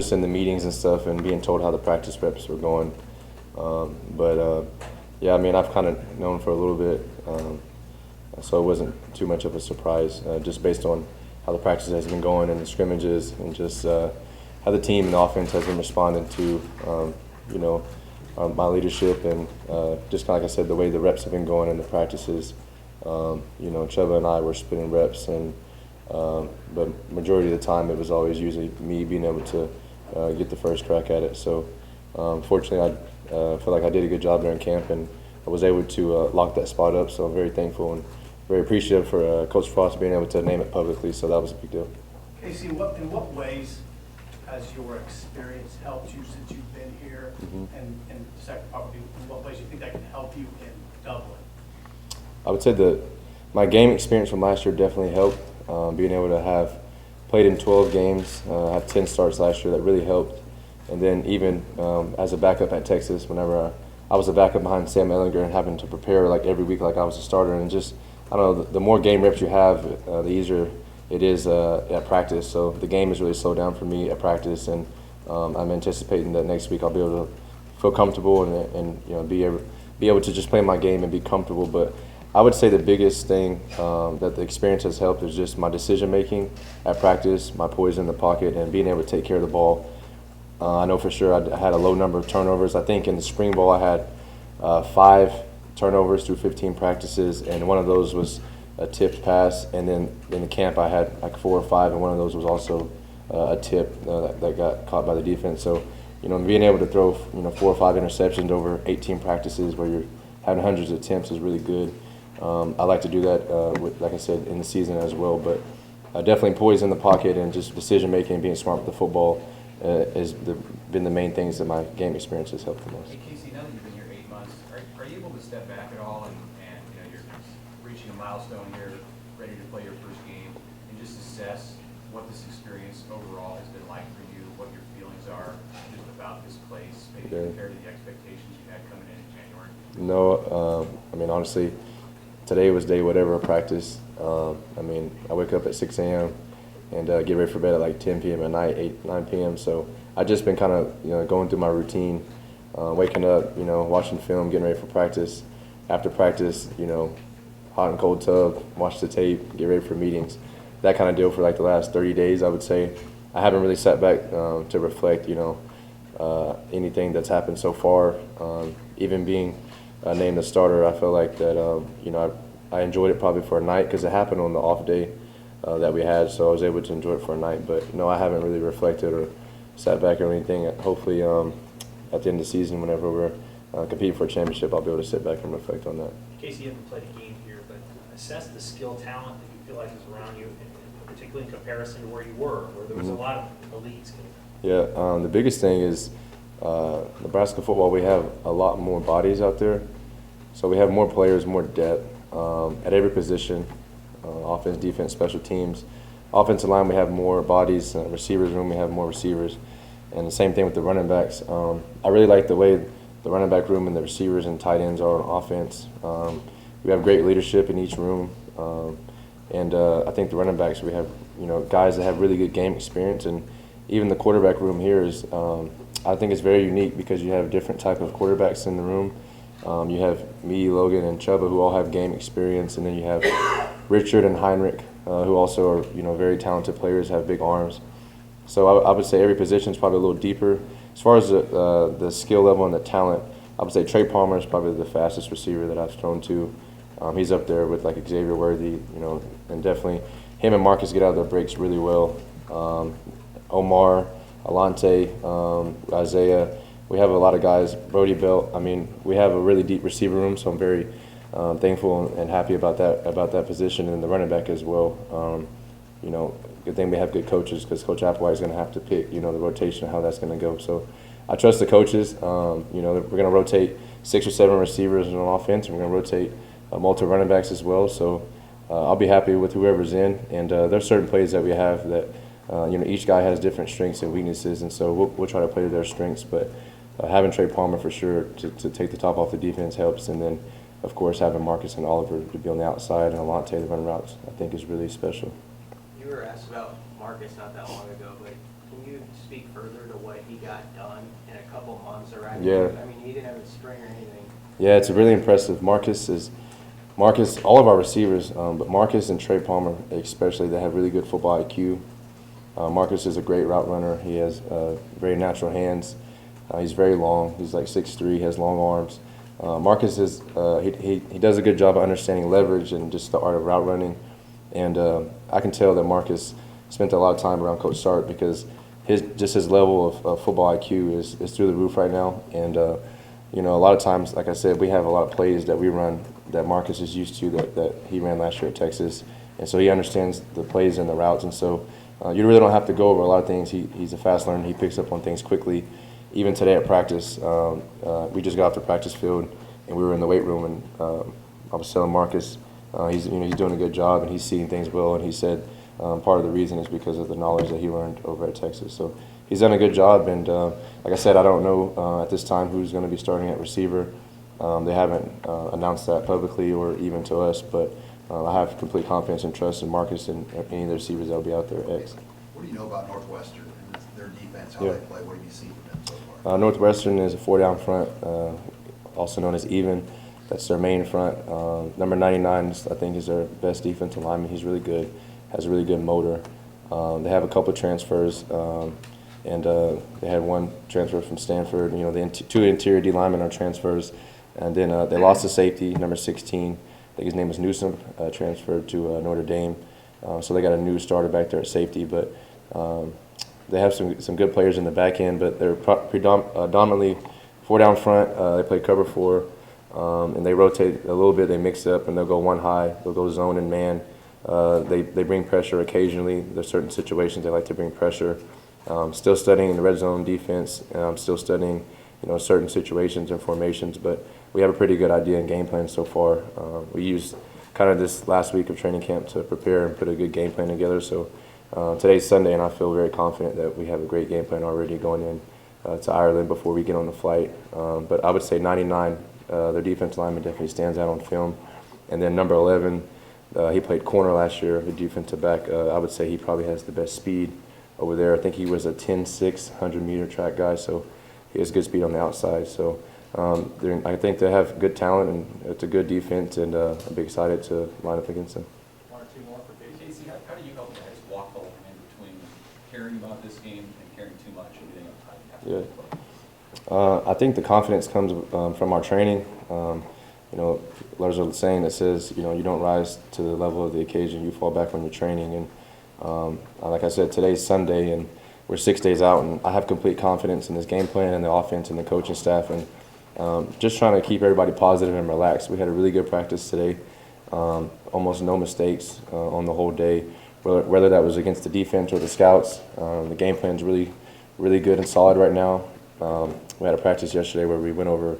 just in the meetings and stuff and being told how the practice reps were going. Yeah, I mean, I've kind of known for a little bit, so it wasn't too much of a surprise, just based on how the practice has been going and the scrimmages and just how the team and the offense has been responding to, my leadership and just like I said, the way the reps have been going in the practices. Chuba and I were splitting reps, but majority of the time it was always usually me being able to get the first crack at it. So fortunately, I feel like I did a good job during camp, and I was able to lock that spot up. So I'm very thankful and very appreciative for Coach Frost being able to name it publicly. So that was a big deal. Casey, in what ways has your experience helped you since you've been here? And the second part would be, in what ways you think that can help you in Dublin? I would say that my game experience from last year definitely helped. Being able to have played in 12 games, have 10 starts last year, that really helped. And then even as a backup at Texas, whenever I was a backup behind Sam Ellinger and having to prepare like every week like I was a starter, and just, I don't know, the more game reps you have, the easier it is at practice. So the game has really slowed down for me at practice, and I'm anticipating that next week I'll be able to feel comfortable and be able to just play my game and be comfortable. But I would say the biggest thing that the experience has helped is just my decision making at practice, my poise in the pocket, and being able to take care of the ball. I know for sure I had a low number of turnovers. I think in the spring ball I had 5 turnovers through 15 practices, and one of those was a tipped pass. And then in the camp I had like 4 or 5, and one of those was also a tip that got caught by the defense. So, being able to throw 4 or 5 interceptions over 18 practices where you're having hundreds of attempts is really good. I like to do that, like I said, in the season as well. But definitely poise in the pocket and just decision making and being smart with the football has been the main things that my game experience has helped the most. Hey Casey, now that you've been here 8 months, are you able to step back at all and you're reaching a milestone here, ready to play your first game, and just assess what this experience overall has been like for you, what your feelings are just about this place, maybe compared to the expectations you had coming in January? No, I mean, honestly, today was day whatever of practice. I wake up at 6 a.m. and get ready for bed at like 10 p.m. at night, 8, 9 p.m. So I've just been kind of going through my routine, waking up, watching film, getting ready for practice. After practice, hot and cold tub, watch the tape, get ready for meetings. That kind of deal for like the last 30 days, I would say. I haven't really sat back to reflect, anything that's happened so far. Even being named the starter, I feel like that, I enjoyed it probably for a night because it happened on the off day that we had, so I was able to enjoy it for a night. But no, I haven't really reflected or sat back or anything. Hopefully, at the end of the season, whenever we're competing for a championship, I'll be able to sit back and reflect on that. Casey, you haven't played a game here, but assess the skill talent that you feel like is around you, particularly in comparison to where you were, where there was a lot of elites. Yeah, the biggest thing is Nebraska football, we have a lot more bodies out there. So we have more players, more depth at every position, offense, defense, special teams. Offensive line, we have more bodies. Receivers room, we have more receivers. And the same thing with the running backs. I really like the way the running back room and the receivers and tight ends are on offense. We have great leadership in each room. I think the running backs, we have guys that have really good game experience. And even the quarterback room here is, I think it's very unique because you have different type of quarterbacks in the room. You have me, Logan, and Chuba, who all have game experience, and then you have Richard and Heinrich, who also are very talented players, have big arms. So I would say every position is probably a little deeper. As far as the skill level and the talent, I would say Trey Palmer is probably the fastest receiver that I've thrown to. He's up there with like Xavier Worthy, and definitely him and Marcus get out of their breaks really well. Omar, Alante, Isaiah. We have a lot of guys, Brody Belt. I mean, we have a really deep receiver room, so I'm very thankful and happy about that position, and the running back as well. Good thing we have good coaches because Coach Applewhite is going to have to pick, the rotation of how that's going to go. So I trust the coaches. We're going to rotate 6 or 7 receivers on offense, and we're going to rotate multiple running backs as well. So I'll be happy with whoever's in, and there's certain plays that we have that each guy has different strengths and weaknesses, and so we'll try to play to their strengths. But having Trey Palmer for sure to take the top off the defense helps, and then of course having Marcus and Oliver to be on the outside and Alante to run routes I think is really special. You were asked about Marcus not that long ago, but can you speak further to what he got done in a couple months already? Yeah. I mean, he didn't have a spring or anything. Yeah, it's really impressive. Marcus, all of our receivers, but Marcus and Trey Palmer especially, they have really good football IQ. Marcus is a great route runner. He has very natural hands. He's very long. He's like 6'3", he has long arms. Marcus is he does a good job of understanding leverage and just the art of route running. And I can tell that Marcus spent a lot of time around Coach Sark because his level of football IQ is through the roof right now. And you know, a lot of times, like I said, we have a lot of plays that we run that Marcus is used to that he ran last year at Texas, and so he understands the plays and the routes. And so you really don't have to go over a lot of things. He's a fast learner. He picks up on things quickly. Even today at practice, we just got off the practice field and we were in the weight room, and I was telling Marcus he's doing a good job and he's seeing things well. And he said part of the reason is because of the knowledge that he learned over at Texas. So he's done a good job. And like I said, I don't know at this time who's going to be starting at receiver. They haven't announced that publicly or even to us, but I have complete confidence and trust in Marcus and any of the receivers that will be out there at X. What do you know about Northwestern and their defense, how Yeah. they play? What have you seen from them so far? Northwestern is a 4-down front, also known as even. That's their main front. Number 99, I think, is their best defensive lineman. He's really good, has a really good motor. They have a couple transfers, and they had one transfer from Stanford. You know, the two interior D linemen are transfers. And then they lost a safety, number 16. I think his name is Newsom, transferred to Notre Dame. So they got a new starter back there at safety. But they have some good players in the back end, but they're predominantly 4-down front. They play cover 4, and they rotate a little bit. They mix up, and they'll go one high. They'll go zone and man. They bring pressure occasionally. There's certain situations they like to bring pressure. Still studying the red zone defense. Still studying, certain situations and formations, but we have a pretty good idea and game plan so far. We used kind of this last week of training camp to prepare and put a good game plan together. So today's Sunday, and I feel very confident that we have a great game plan already going in to Ireland before we get on the flight. But I would say 99, their defensive lineman definitely stands out on film. And then number 11, he played corner last year, the defensive back. I would say he probably has the best speed over there. I think he was a 10.6 100-meter track guy, so he has good speed on the outside. So I think they have good talent, and it's a good defense, and I'll be excited to line up against them. One or two more for Casey. How do you help guys walk the line between caring about this game and caring too much and getting uptight? Yeah. I think the confidence comes from our training. There's a saying that says, you don't rise to the level of the occasion, you fall back on your training. And like I said, today's Sunday, and we're 6 days out, and I have complete confidence in this game plan and the offense and the coaching staff, and just trying to keep everybody positive and relaxed. We had a really good practice today, almost no mistakes on the whole day, whether that was against the defense or the scouts. The game plan's really, really good and solid right now. We had a practice yesterday where we went over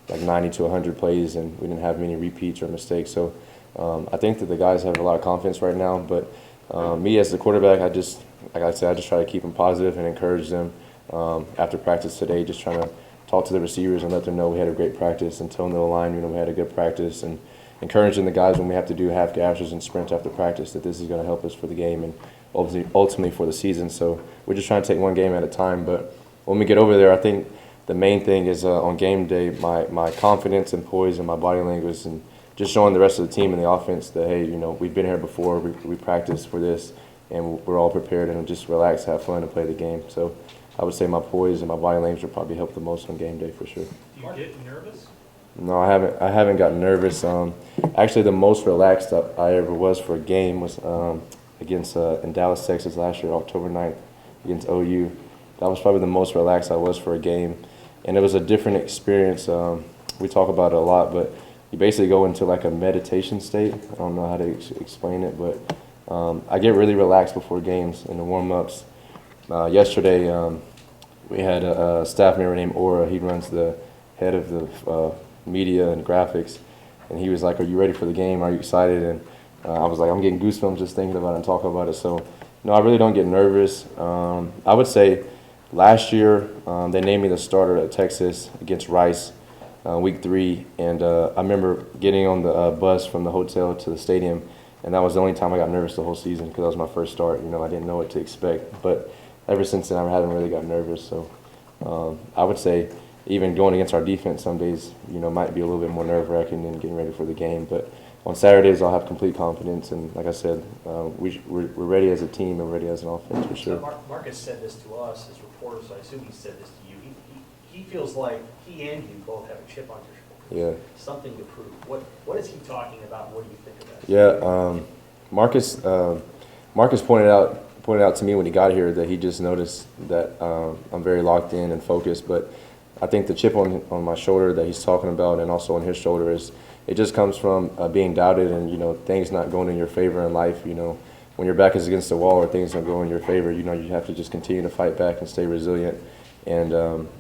like 90 to 100 plays, and we didn't have many repeats or mistakes. So I think that the guys have a lot of confidence right now, but me as the quarterback, I just try to keep them positive and encourage them. After practice today, just trying to talk to the receivers and let them know we had a great practice, and tell them the line, we had a good practice, and encouraging the guys when we have to do half gashes and sprints after practice that this is going to help us for the game and ultimately for the season. So we're just trying to take one game at a time. But when we get over there, I think the main thing is on game day, my confidence and poise and my body language, and just showing the rest of the team and the offense that, hey, we've been here before, we practiced for this, and we're all prepared, and just relax, have fun, and play the game. So I would say my poise and my body language will probably help the most on game day for sure. Do you get nervous? No, I haven't gotten nervous. Actually, the most relaxed I ever was for a game was against in Dallas, Texas last year, October 9th, against OU. That was probably the most relaxed I was for a game, and it was a different experience. We talk about it a lot, but you basically go into like a meditation state. I don't know how to explain it, but I get really relaxed before games in the warm-ups. Yesterday, we had a staff member named Aura. He runs the head of the media and graphics, and he was like, "Are you ready for the game? Are you excited?" And I was like, "I'm getting goosebumps just thinking about it and talking about it." So, no, I really don't get nervous. I would say last year they named me the starter at Texas against Rice, week 3, and I remember getting on the bus from the hotel to the stadium, and that was the only time I got nervous the whole season because that was my first start. I didn't know what to expect, but ever since then, I haven't really got nervous. So I would say even going against our defense some days, might be a little bit more nerve-wracking than getting ready for the game. But on Saturdays, I'll have complete confidence. And like I said, we're ready as a team and ready as an offense for sure. Marcus said this to us as reporters, so I assume he said this to you. He feels like he and you both have a chip on your shoulder. Yeah. Something to prove. What is he talking about? What do you think of that? Yeah, Marcus pointed out to me when he got here that he just noticed that I'm very locked in and focused. But I think the chip on my shoulder that he's talking about, and also on his shoulder, is it just comes from being doubted and things not going in your favor in life. When your back is against the wall or things don't go in your favor, you have to just continue to fight back and stay resilient. And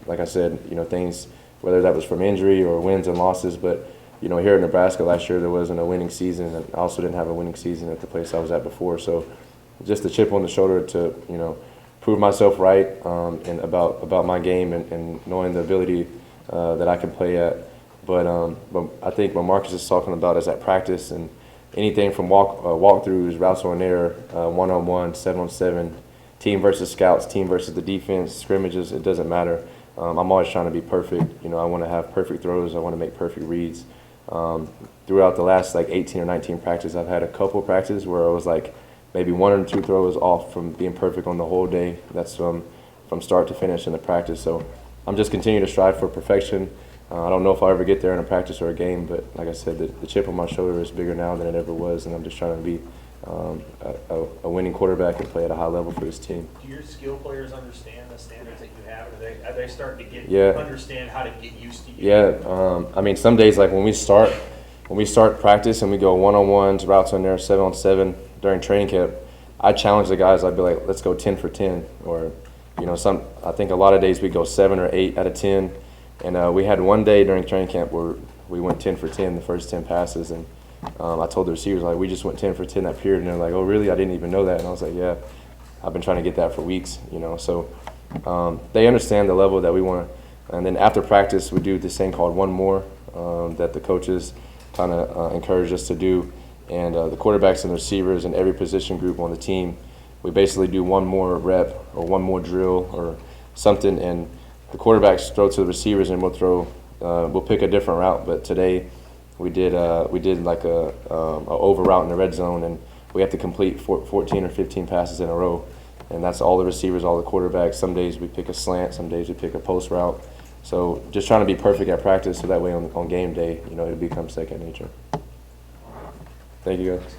like I said, things, whether that was from injury or wins and losses, but here in Nebraska last year there wasn't a winning season, and I also didn't have a winning season at the place I was at before. So just the chip on the shoulder to prove myself right and about my game and knowing the ability that I can play at. But I think what Marcus is talking about is at practice and anything from walkthroughs, routes on air, 1-on-1, 7-on-7, team versus scouts, team versus the defense, scrimmages, it doesn't matter. I'm always trying to be perfect. I want to have perfect throws. I want to make perfect reads. Throughout the last 18 or 19 practices, I've had a couple practices where I was maybe 1 or 2 throws off from being perfect on the whole day. That's from start to finish in the practice. So I'm just continuing to strive for perfection. I don't know if I'll ever get there in a practice or a game, but like I said, the chip on my shoulder is bigger now than it ever was, and I'm just trying to be a winning quarterback and play at a high level for this team. Do your skill players understand the standards that you have? Are they starting to understand how to get used to you? Yeah, some days when we start practice and we go 1-on-1s, routes on there, 7-on-7 during training camp, I challenge the guys. I'd be like, let's go 10 for 10, or I think a lot of days we go 7 or 8 out of 10. And we had one day during training camp where we went 10 for 10 the first 10 passes, and I told the receivers, we just went 10 for 10 that period, and they're like, oh, really? I didn't even know that. And I was like, yeah, I've been trying to get that for weeks, So they understand the level that we want to. And then after practice, we do this thing called one more that the coaches kind of encourage us to do. And the quarterbacks and the receivers and every position group on the team, we basically do one more rep or one more drill or something, and the quarterbacks throw to the receivers, and we'll pick a different route. But today we did like a over route in the red zone, and we have to complete 14 or 15 passes in a row, and that's all the receivers, all the quarterbacks. Some days we pick a slant, some days we pick a post route. So just trying to be perfect at practice, so that way on game day, it becomes second nature. Thank you, guys.